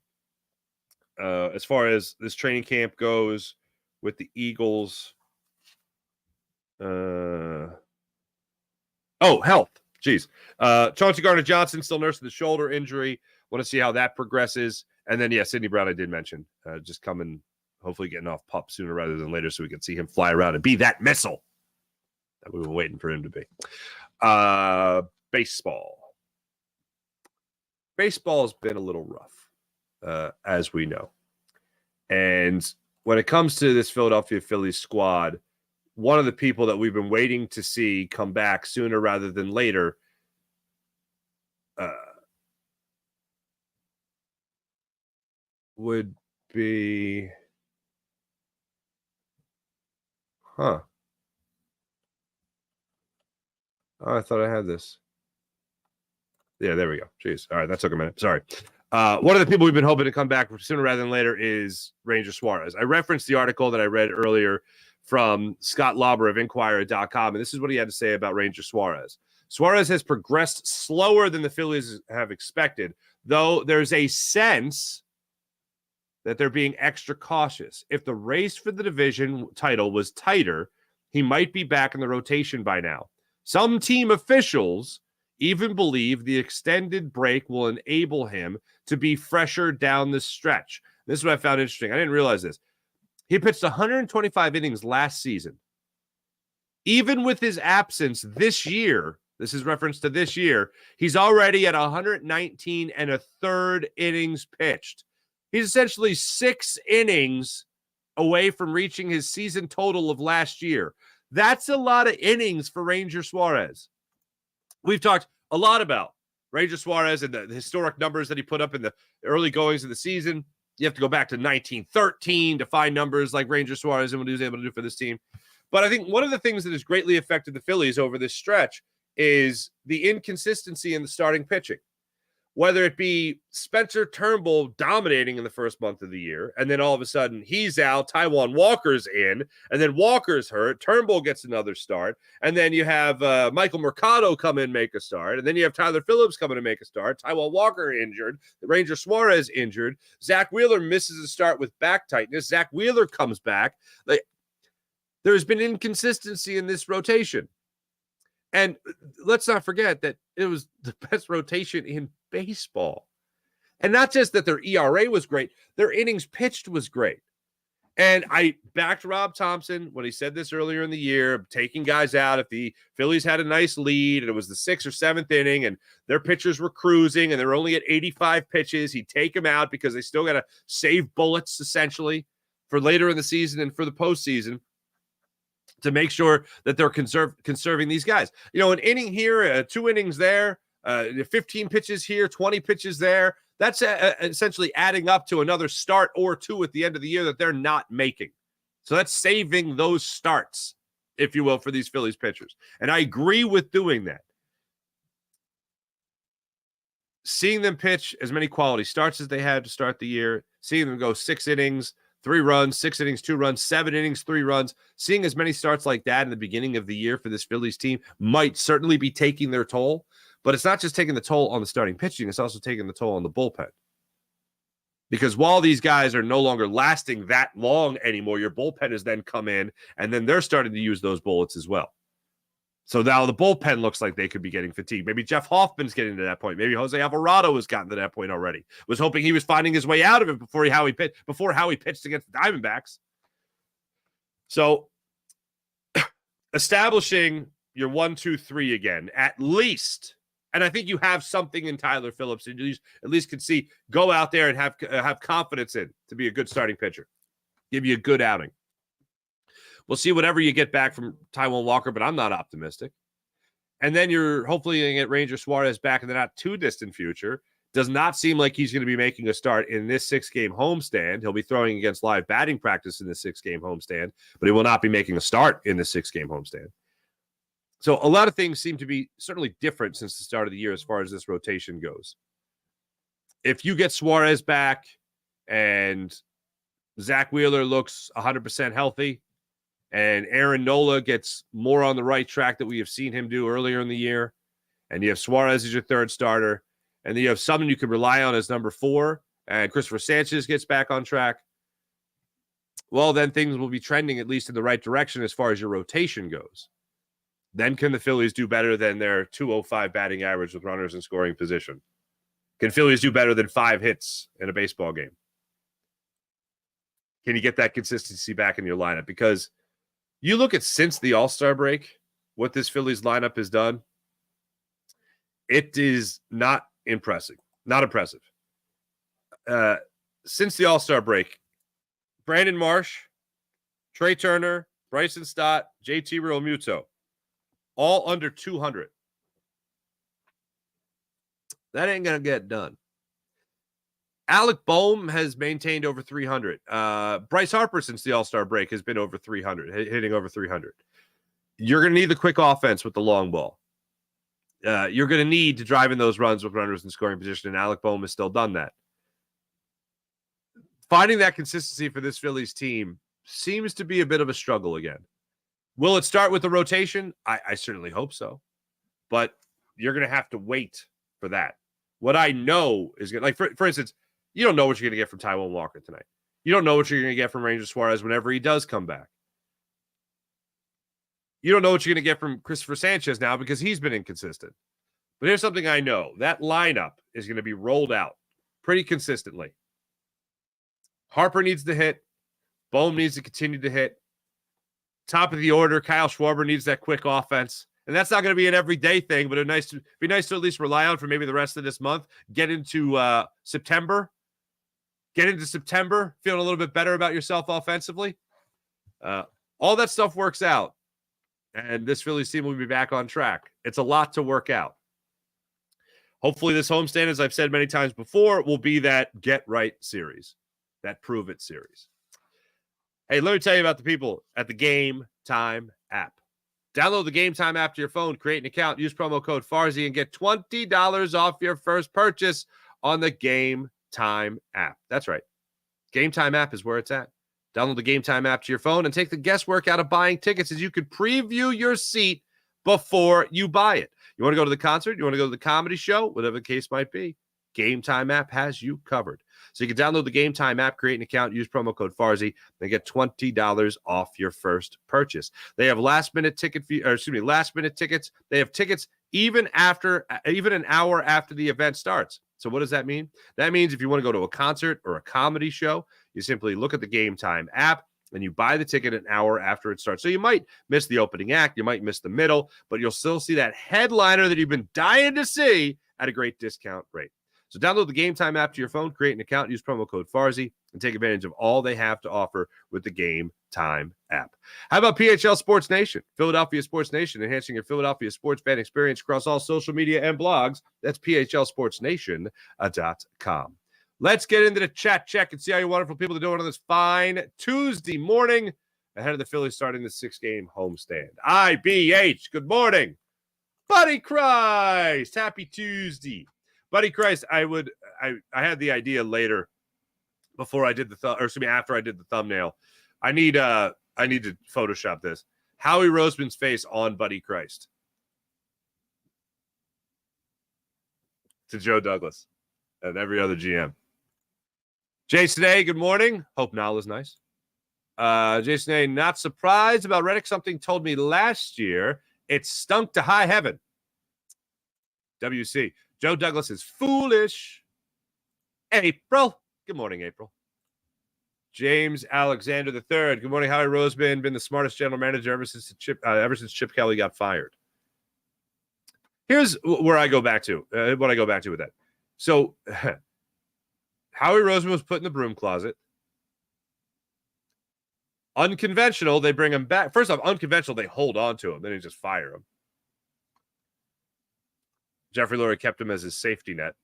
as far as this training camp goes with the Eagles. Health. Jeez. Chauncey Gardner-Johnson still nursing the shoulder injury. Want to see how that progresses. And then, Sidney Brown, I did mention, just coming, hopefully getting off pup sooner rather than later so we can see him fly around and be that missile that we were waiting for him to be. Baseball. Baseball's been a little rough, as we know. And when it comes to this Philadelphia Phillies squad, one of the people that we've been waiting to see come back sooner rather than later would be, oh, I thought I had this. Yeah, there we go. Jeez. All right, that took a minute. Sorry. One of the people we've been hoping to come back sooner rather than later is Ranger Suarez. I referenced the article that I read earlier from Scott Lauber of Inquirer.com, and this is what he had to say about Ranger Suarez. Suarez has progressed slower than the Phillies have expected, though there's a sense that they're being extra cautious. If the race for the division title was tighter, he might be back in the rotation by now. Some team officials even believe the extended break will enable him to be fresher down the stretch. This is what I found interesting. I didn't realize this. He pitched 125 innings last season. Even with his absence this year, this is reference to this year, he's already at 119 and a third innings pitched. He's essentially 6 innings away from reaching his season total of last year. That's a lot of innings for Ranger Suarez. We've talked a lot about Ranger Suarez and the historic numbers that he put up in the early goings of the season. You have to go back to 1913 to find numbers like Ranger Suarez and what he was able to do for this team. But I think one of the things that has greatly affected the Phillies over this stretch is the inconsistency in the starting pitching. Whether it be Spencer Turnbull dominating in the first month of the year, and then all of a sudden he's out, Taijuan Walker's in, and then Walker's hurt, Turnbull gets another start, and then you have Michael Mercado come in, make a start, and then you have Tyler Phillips come in and make a start, Taijuan Walker injured, Ranger Suarez injured, Zach Wheeler misses a start with back tightness, Zach Wheeler comes back. There's been inconsistency in this rotation. And let's not forget that it was the best rotation in baseball. And not just that their ERA was great, their innings pitched was great. And I backed Rob Thompson when he said this earlier in the year, taking guys out. If the Phillies had a nice lead and it was the 6th or 7th inning and their pitchers were cruising and they're only at 85 pitches, he'd take them out because they still got to save bullets essentially for later in the season and for the postseason, to make sure that they're conserving these guys. You know, an inning here, 2 innings there, 15 pitches here, 20 pitches there. That's essentially adding up to another start or 2 at the end of the year that they're not making. So that's saving those starts, if you will, for these Phillies pitchers. And I agree with doing that. Seeing them pitch as many quality starts as they had to start the year, seeing them go 6 innings, 3 runs, 6 innings, 2 runs, 7 innings, 3 runs. Seeing as many starts like that in the beginning of the year for this Phillies team might certainly be taking their toll, but it's not just taking the toll on the starting pitching, it's also taking the toll on the bullpen. Because while these guys are no longer lasting that long anymore, your bullpen has then come in, and then they're starting to use those bullets as well. So now the bullpen looks like they could be getting fatigued. Maybe Jeff Hoffman's getting to that point. Maybe Jose Alvarado has gotten to that point already. Was hoping he was finding his way out of it before Howie pitched against the Diamondbacks. So establishing your 1, 2, 3 again, at least. And I think you have something in Tyler Phillips and you at least can see, go out there and have confidence in to be a good starting pitcher. Give you a good outing. We'll see whatever you get back from Taijuan Walker, but I'm not optimistic. And then you're hopefully going to get Ranger Suarez back in the not too distant future. Does not seem like he's going to be making a start in this 6-game homestand. He'll be throwing against live batting practice in this 6-game homestand, but he will not be making a start in the 6-game homestand. So a lot of things seem to be certainly different since the start of the year as far as this rotation goes. If you get Suarez back and Zach Wheeler looks 100% healthy, and Aaron Nola gets more on the right track that we have seen him do earlier in the year, and you have Suarez as your 3rd starter, and then you have someone you can rely on as number 4, and Christopher Sanchez gets back on track, well, then things will be trending at least in the right direction as far as your rotation goes. Then can the Phillies do better than their 205 batting average with runners in scoring position? Can Phillies do better than 5 hits in a baseball game? Can you get that consistency back in your lineup? Because you look at since the All-Star break, what this Phillies lineup has done, it is not impressive. Not impressive. Since the All-Star break, Brandon Marsh, Trey Turner, Bryson Stott, JT Realmuto, all under 200. That ain't going to get done. Alec Boehm has maintained over 300. Bryce Harper, since the All-Star break, has been over 300, hitting over 300. You're going to need the quick offense with the long ball. You're going to need to drive in those runs with runners in scoring position, and Alec Boehm has still done that. Finding that consistency for this Phillies team seems to be a bit of a struggle again. Will it start with the rotation? I certainly hope so. But you're going to have to wait for that. What I know is going to, like, for instance, you don't know what you're going to get from Taijuan Walker tonight. You don't know what you're going to get from Ranger Suarez whenever he does come back. You don't know what you're going to get from Christopher Sanchez now because he's been inconsistent. But here's something I know. That lineup is going to be rolled out pretty consistently. Harper needs to hit. Boehm needs to continue to hit. Top of the order, Kyle Schwarber needs that quick offense. And that's not going to be an everyday thing, but it'd be nice to at least rely on for maybe the rest of this month. Get into September. Get into September feeling a little bit better about yourself offensively. All that stuff works out. And this Phillies team will be back on track. It's a lot to work out. Hopefully this homestand, as I've said many times before, will be that get-right series, that prove-it series. Hey, let me tell you about the people at the Game Time app. Download the Game Time app to your phone, create an account, use promo code Farzy, and get $20 off your first purchase on the Game Time app. That's right. Game Time app is where it's at. Download the Game Time app to your phone and take the guesswork out of buying tickets, as you could preview your seat before you buy it. You want to go to the concert? You want to go to the comedy show? Whatever the case might be, Game Time app has you covered. So you can download the Game Time app, create an account, use promo code Farzy, and get $20 off your first purchase. They have last minute tickets. They have tickets even an hour after the event starts. So what does that mean? That means if you want to go to a concert or a comedy show, you simply look at the Game Time app and you buy the ticket an hour after it starts. So you might miss the opening act, you might miss the middle, but you'll still see that headliner that you've been dying to see at a great discount rate. So download the Game Time app to your phone, create an account, use promo code Farzy, and take advantage of all they have to offer with the Game Time app. How about PHL Sports Nation? Philadelphia Sports Nation, enhancing your Philadelphia sports fan experience across all social media and blogs. That's phlsportsnation.com. Let's get into the chat check and see how you wonderful people are doing on this fine Tuesday morning ahead of the Phillies starting the 6-game homestand. IBH, good morning. Buddy Christ, happy Tuesday. Buddy Christ, I had the idea later before I did after I did the thumbnail. I need to Photoshop this. Howie Roseman's face on Buddy Christ. To Joe Douglas and every other GM. Jason A, good morning. Hope Nal is nice. Jason A, not surprised about Reddick. Something told me last year it stunk to high heaven. WC. Joe Douglas is foolish. April. Good morning, April. James Alexander III. Good morning, Howie Roseman. Been the smartest general manager ever since Chip Kelly got fired. Here's where I go back to. What I go back to with that. So, Howie Roseman was put in the broom closet. Unconventional, they bring him back. First off, unconventional, they hold on to him. Then they just fire him. Jeffrey Lurie kept him as his safety net.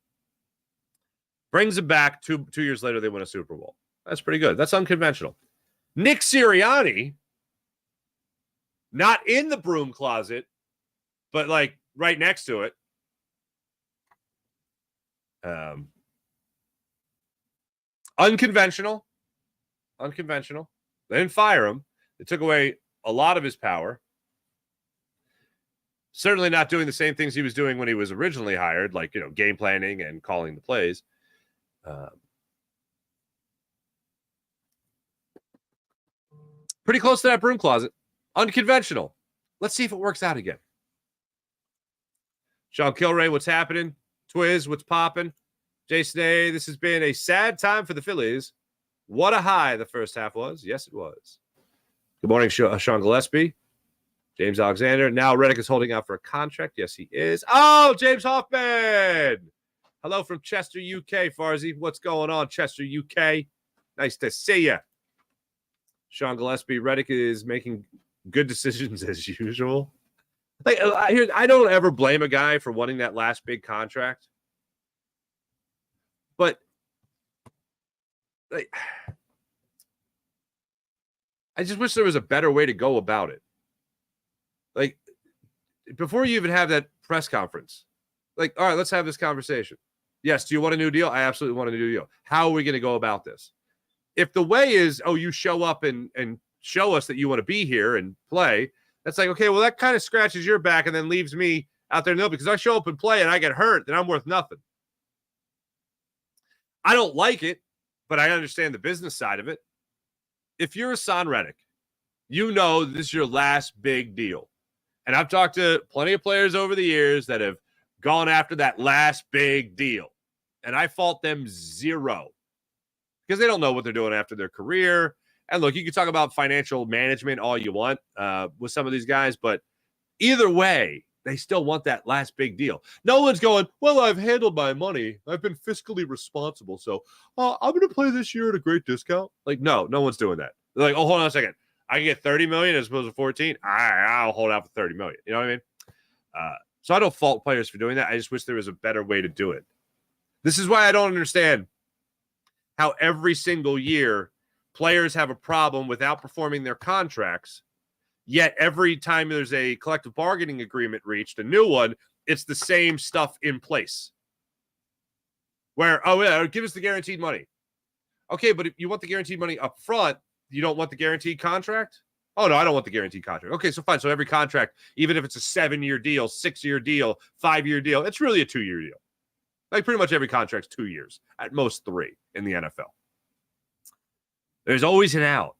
Brings him back. Two years later, they win a Super Bowl. That's pretty good. That's unconventional. Nick Sirianni, not in the broom closet, but like right next to it. Unconventional. They didn't fire him. They took away a lot of his power. Certainly not doing the same things he was doing when he was originally hired, like, game planning and calling the plays. Pretty close to that broom closet. Unconventional. Let's see if it works out again. Sean Kilray, what's happening? Twiz, what's popping? Jason A, this has been a sad time for the Phillies. What a high the first half was. Yes, it was. Good morning, Sean Gillespie. James Alexander. Now Reddick is holding out for a contract. Yes, he is. Oh, James Hoffman. Hello from Chester, UK, Farzy. What's going on, Chester, UK? Nice to see you. Sean Gillespie. Reddick is making good decisions as usual. Like, I don't ever blame a guy for wanting that last big contract. But like, I just wish there was a better way to go about it. Like, before you even have that press conference, like, all right, let's have this conversation. Yes, do you want a new deal? I absolutely want a new deal. How are we going to go about this? If the way is, oh, you show up and show us that you want to be here and play, that's like, okay, well, that kind of scratches your back and then leaves me out there. No, because I show up and play and I get hurt, then I'm worth nothing. I don't like it, but I understand the business side of it. If you're a Son Reddick, you know this is your last big deal. And I've talked to plenty of players over the years that have gone after that last big deal. And I fault them zero because they don't know what they're doing after their career. And look, you can talk about financial management all you want with some of these guys, but either way, they still want that last big deal. No one's going, well, I've handled my money. I've been fiscally responsible. So I'm going to play this year at a great discount. Like, no one's doing that. They're like, oh, hold on a second. I can get 30 million as opposed to 14. I'll hold out for 30 million. You know what I mean? So I don't fault players for doing that. I just wish there was a better way to do it. This is why I don't understand how every single year players have a problem with outperforming their contracts. Yet every time there's a collective bargaining agreement reached, a new one, it's the same stuff in place. Where, oh, yeah, give us the guaranteed money. Okay, but if you want the guaranteed money up front, you don't want the guaranteed contract? Oh, no, I don't want the guaranteed contract. Okay, so fine. So every contract, even if it's a 7-year deal, 6-year deal, 5-year deal, it's really a 2-year deal. Like pretty much every contract's 2 years, at most 3 in the NFL. There's always an out.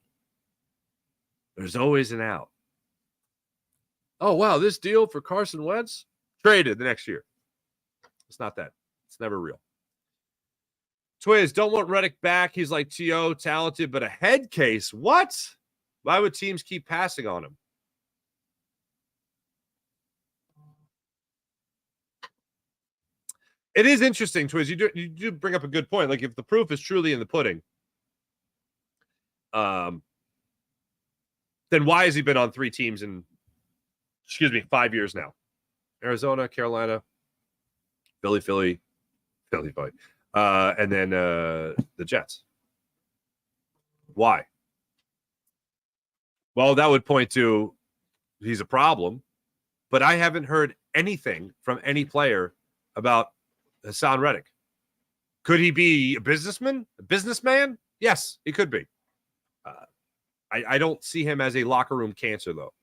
There's always an out. Oh, wow, this deal for Carson Wentz? Traded the next year. It's not that. It's never real. Twiz, don't want Reddick back. He's like T.O., talented, but a head case. What? Why would teams keep passing on him? It is interesting, Twiz. You do bring up a good point. Like, if the proof is truly in the pudding, then why has he been on 3 teams in, 5 years now? Arizona, Carolina, Philly, and then the Jets. Why? Well, that would point to he's a problem, but I haven't heard anything from any player about Hassan Reddick. Could he be a businessman? A businessman? Yes, he could be. I don't see him as a locker room cancer, though.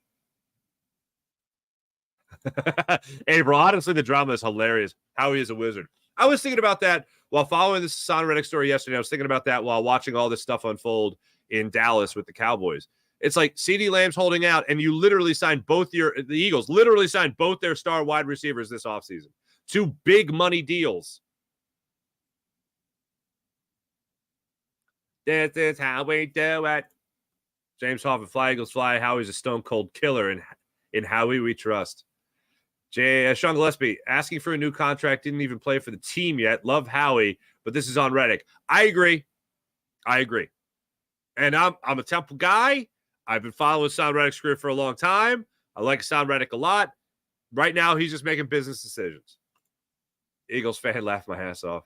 Hey, bro, honestly, the drama is hilarious. Howie is a wizard. I was thinking about that while following this Hassan Reddick story yesterday. I was thinking about that while watching all this stuff unfold in Dallas with the Cowboys. It's like CeeDee Lamb's holding out, and you literally signed the Eagles literally signed both their star wide receivers this offseason. 2 big money deals. This is how we do it. James Hoffman, Fly Eagles Fly. Howie's a stone cold killer, and in Howie we trust. Sean Gillespie, asking for a new contract, didn't even play for the team yet. Love Howie, but this is on Reddick. I agree. And I'm a Temple guy. I've been following Hassan Reddick's career for a long time. I like Hassan Reddick a lot. Right now, he's just making business decisions. Eagles fan laughed my ass off.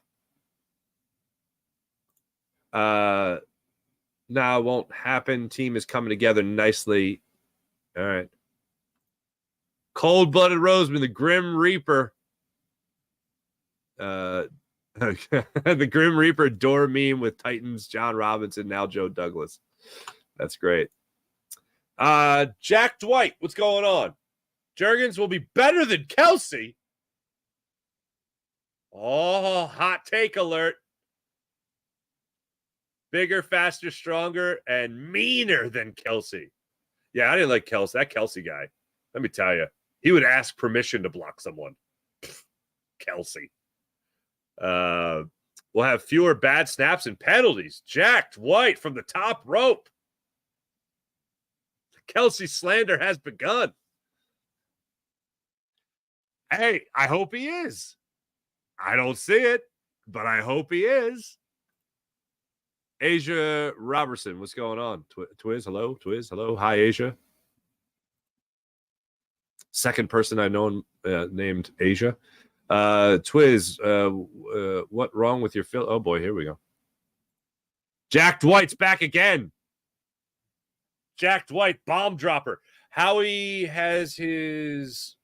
No, it won't happen. Team is coming together nicely. All right. Cold-blooded Roseman, the Grim Reaper. The Grim Reaper door meme with Titans, John Robinson, now Joe Douglas. That's great. Jack Dwight, what's going on? Juergens will be better than Kelsey. Oh, hot take alert. Bigger, faster, stronger, and meaner than Kelsey. Yeah, I didn't like Kelsey. That Kelsey guy, let me tell you, he would ask permission to block someone. Kelsey. We'll have fewer bad snaps and penalties. Jack Dwight from the top rope. Kelsey slander has begun. Hey, I hope he is. I don't see it, but I hope he is. Asia Robertson, what's going on? Twiz, hello. Twiz, hello. Hi, Asia. Second person I know named Asia. Twiz, what wrong with your Phil? Oh, boy, here we go. Jack Dwight's back again. Jack Dwight, bomb dropper. Howie has his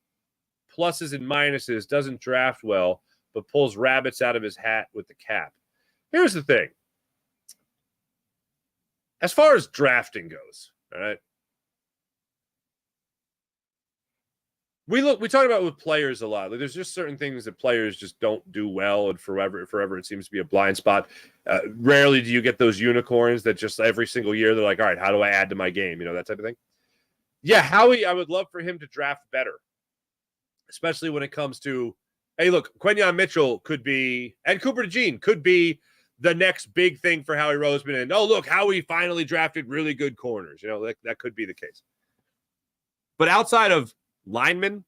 pluses and minuses, doesn't draft well, but pulls rabbits out of his hat with the cap. Here's the thing. As far as drafting goes, all right, we talk about with players a lot. Like, there's just certain things that players just don't do well, and forever it seems to be a blind spot. Rarely do you get those unicorns that just every single year they're like, all right, how do I add to my game? You know, that type of thing. Yeah, Howie, I would love for him to draft better, especially when it comes to, hey, look, Quenyon Mitchell could be, and Cooper DeJean could be the next big thing for Howie Roseman. And, oh, look, Howie finally drafted really good corners. You know, that could be the case. But outside of linemen,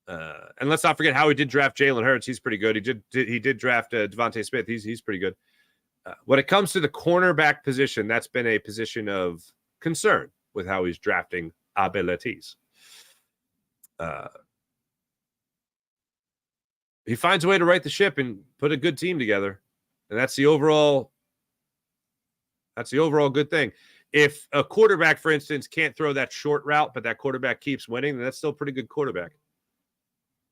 and let's not forget how he did draft Jalen Hurts. He's pretty good. He did draft Devontae Smith. He's pretty good. When it comes to the cornerback position, that's been a position of concern with how he's drafting abilities. He finds a way to right the ship and put a good team together, and that's the overall good thing. If a quarterback, for instance, can't throw that short route, but that quarterback keeps winning, then that's still a pretty good quarterback.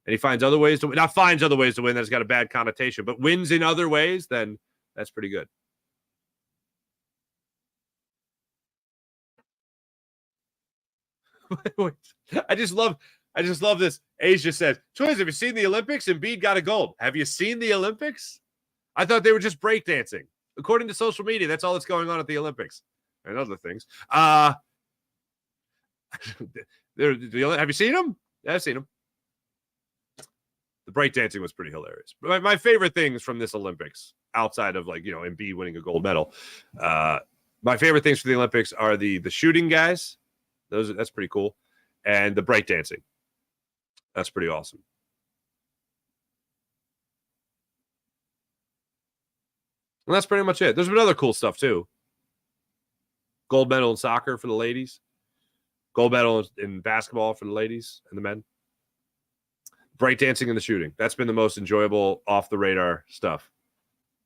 And he finds other ways to win. Not finds other ways to win. That's got a bad connotation, but wins in other ways, then that's pretty good. I just love this. Asia says, Choice, have you seen the Olympics? Embiid got a gold. Have you seen the Olympics? I thought they were just breakdancing. According to social media, that's all that's going on at the Olympics. And other things. Have you seen them? Yeah, I've seen them. The breakdancing was pretty hilarious. But my favorite things from this Olympics, outside of Embiid winning a gold medal, my favorite things for the Olympics are the shooting guys. That's pretty cool, and the breakdancing. That's pretty awesome. And that's pretty much it. There's been other cool stuff too. Gold medal in soccer for the ladies. Gold medal in basketball for the ladies and the men. Breakdancing and the shooting. That's been the most enjoyable off-the-radar stuff.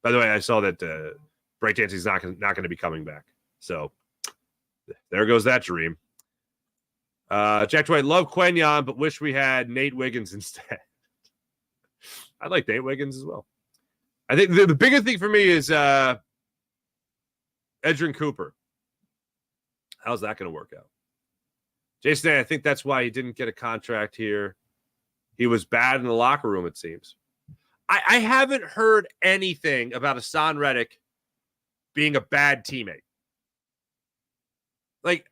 By the way, I saw that breakdancing is not going to be coming back. So there goes that dream. Jack Dwight, love Quenyon, but wish we had Nate Wiggins instead. I like Nate Wiggins as well. I think the bigger thing for me is Edgerrin Cooper. How's that going to work out? Jason, I think that's why he didn't get a contract here. He was bad in the locker room, it seems. I haven't heard anything about Hassan Reddick being a bad teammate. Like,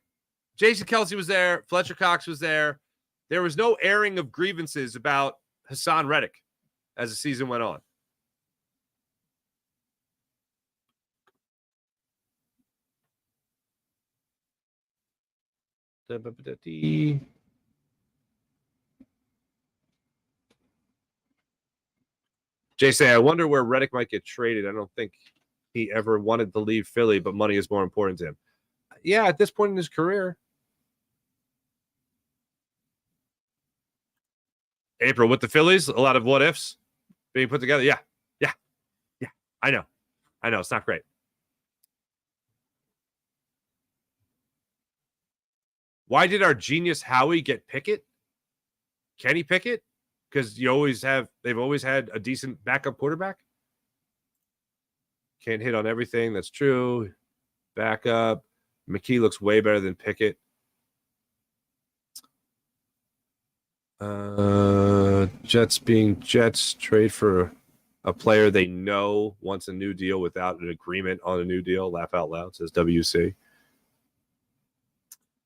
Jason Kelce was there. Fletcher Cox was there. There was no airing of grievances about Hassan Reddick as the season went on. Jason, I wonder where Reddick might get traded. I don't think he ever wanted to leave Philly, but money is more important to him. Yeah, at this point in his career. April with the Phillies, a lot of what ifs being put together. Yeah. I know. It's not great. Why did our genius Howie get Pickett? Kenny Pickett? Because they've always had a decent backup quarterback. Can't hit on everything. That's true. Backup. McKee looks way better than Pickett. Jets being Jets, trade for a player they know wants a new deal without an agreement on a new deal. Laugh out loud, says WC.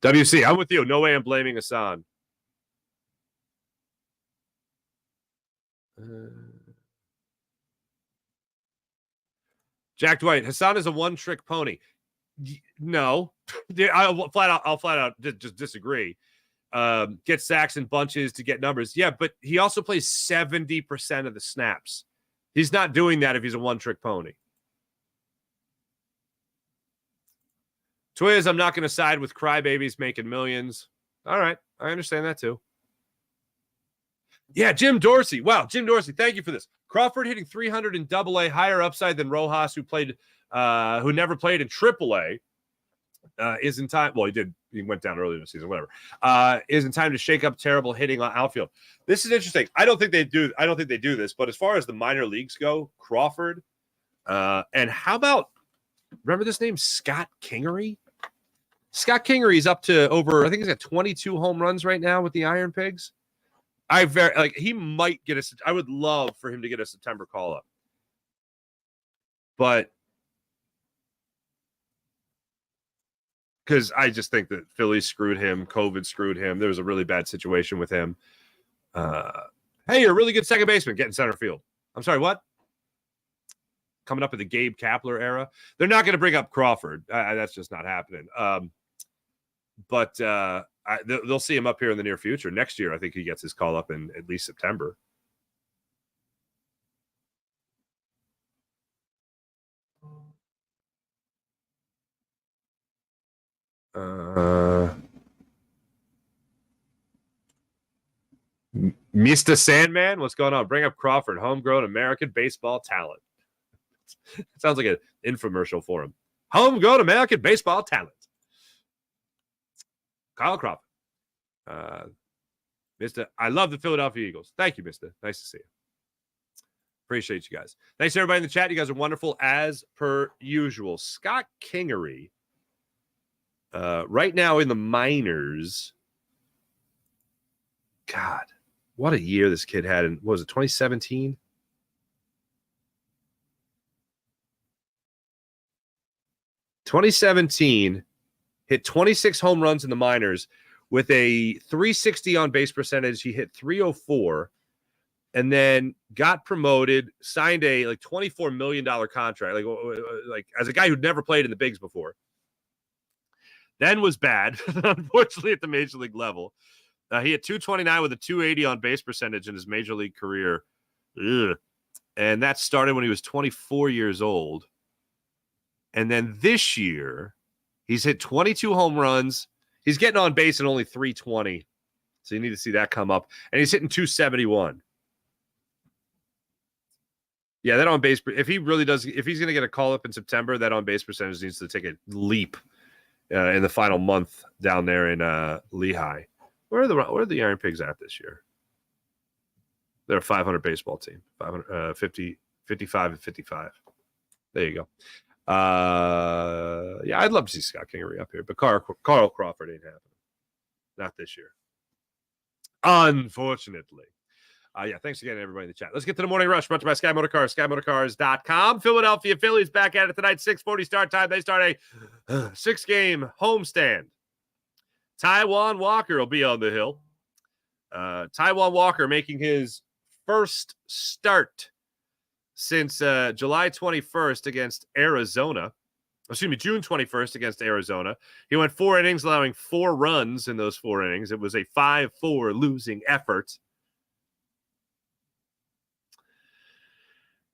WC, I'm with you. No way I'm blaming Hassan. Jack Dwight, Hassan is a one-trick pony. No, I'll flat out just disagree. Get sacks and bunches to get numbers. Yeah, but he also plays 70% of the snaps. He's not doing that if he's a one-trick pony. Twiz, I'm not going to side with crybabies making millions. All right, I understand that too. Yeah, Jim Dorsey. Wow, Jim Dorsey, thank you for this. Crawford hitting 300 in Double-A, higher upside than Rojas, who never played in Triple-A. Is in time. Well, he went down earlier in the season, whatever. Is in time to shake up terrible hitting on outfield. This is interesting. I don't think they do this, but as far as the minor leagues go, Crawford, and how about, remember this name, Scott Kingery? Scott Kingery is up to over, I think he's got 22 home runs right now with the Iron Pigs. He might get I would love for him to get a September call up. But because I just think that Phillies screwed him, COVID screwed him. There was a really bad situation with him. Hey, you're a really good second baseman. Get in center field. I'm sorry, what? Coming up in the Gabe Kapler era. They're not going to bring up Crawford. That's just not happening. But they'll see him up here in the near future. Next year, I think he gets his call up in at least September. Mr. Sandman, what's going on? Bring up Crawford, homegrown American baseball talent. Sounds like an infomercial for him. Homegrown American baseball talent. Kyle Crawford. Mr. I love the Philadelphia Eagles. Thank you, Mister. Nice to see you. Appreciate you guys. Thanks to everybody in the chat. You guys are wonderful as per usual. Scott Kingery, right now in the minors. God, what a year this kid had in, what was it, 2017? Hit 26 home runs in the minors with a 360 on base percentage. He hit 304 and then got promoted, signed a $24 million contract, like as a guy who'd never played in the bigs before. Then was bad, unfortunately, at the major league level. He hit 229 with a 280 on base percentage in his major league career. Ugh. And that started when he was 24 years old. And then this year, he's hit 22 home runs. He's getting on base at only 320. So you need to see that come up. And he's hitting 271. Yeah, that on base, if he's going to get a call up in September, that on base percentage needs to take a leap in the final month down there in Lehigh. Where are the Iron Pigs at this year? They're a 500 baseball team. 55 and 55. There you go. Yeah, I'd love to see Scott Kingery up here, but Carl Crawford ain't happening. Not this year. Unfortunately. Yeah, thanks again, everybody in the chat. Let's get to the morning rush, brought to you by Sky Motorcars, SkyMotorcars.com. Philadelphia Phillies back at it tonight, 6:40 start time. They start a 6-game homestand. Taijuan Walker will be on the hill. Taijuan Walker making his first start since July 21st against Arizona. Excuse me, June 21st against Arizona. He went 4 innings, allowing 4 runs in those 4 innings. It was a 5-4 losing effort.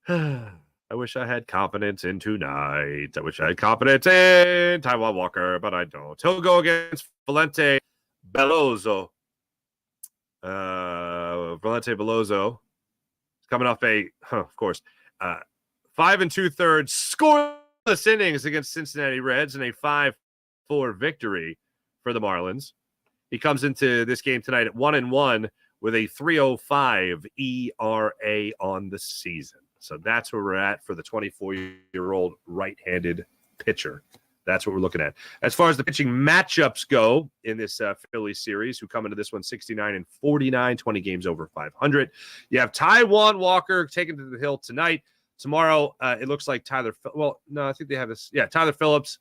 I wish I had confidence in tonight. I wish I had confidence in Taijuan Walker, but I don't. He'll go against Valente Belloso. Valente Belloso is coming off of course, 5 2/3 scoreless innings against Cincinnati Reds and a 5-4 victory for the Marlins. He comes into this game tonight at 1-1 with a 3.05 ERA on the season. So that's where we're at for the 24-year-old right-handed pitcher. That's what we're looking at. As far as the pitching matchups go in this Phillies series, who come into this one 69 and 49, 20 games over 500. You have Taijuan Walker taken to the hill tonight. Tomorrow, it looks like Tyler Phillips,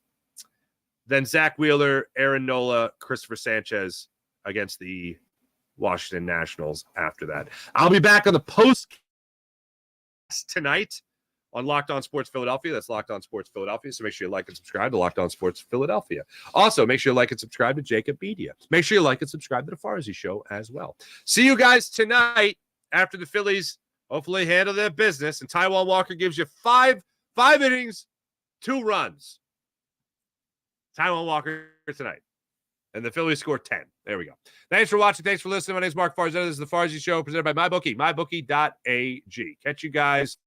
then Zach Wheeler, Aaron Nola, Christopher Sanchez against the Washington Nationals after that. I'll be back on the post tonight on Locked On Sports Philadelphia. That's Locked On Sports Philadelphia. So make sure you like and subscribe to Locked On Sports Philadelphia. Also, make sure you like and subscribe to Jacob Media. Make sure you like and subscribe to the Farzi Show as well. See you guys tonight after the Phillies hopefully handle their business. And Taijuan Walker gives you 5 innings, 2 runs. Taijuan Walker tonight. And the Phillies score 10. There we go. Thanks for watching. Thanks for listening. My name is Mark Farzetta. This is the Farzy Show presented by MyBookie, mybookie.ag. Catch you guys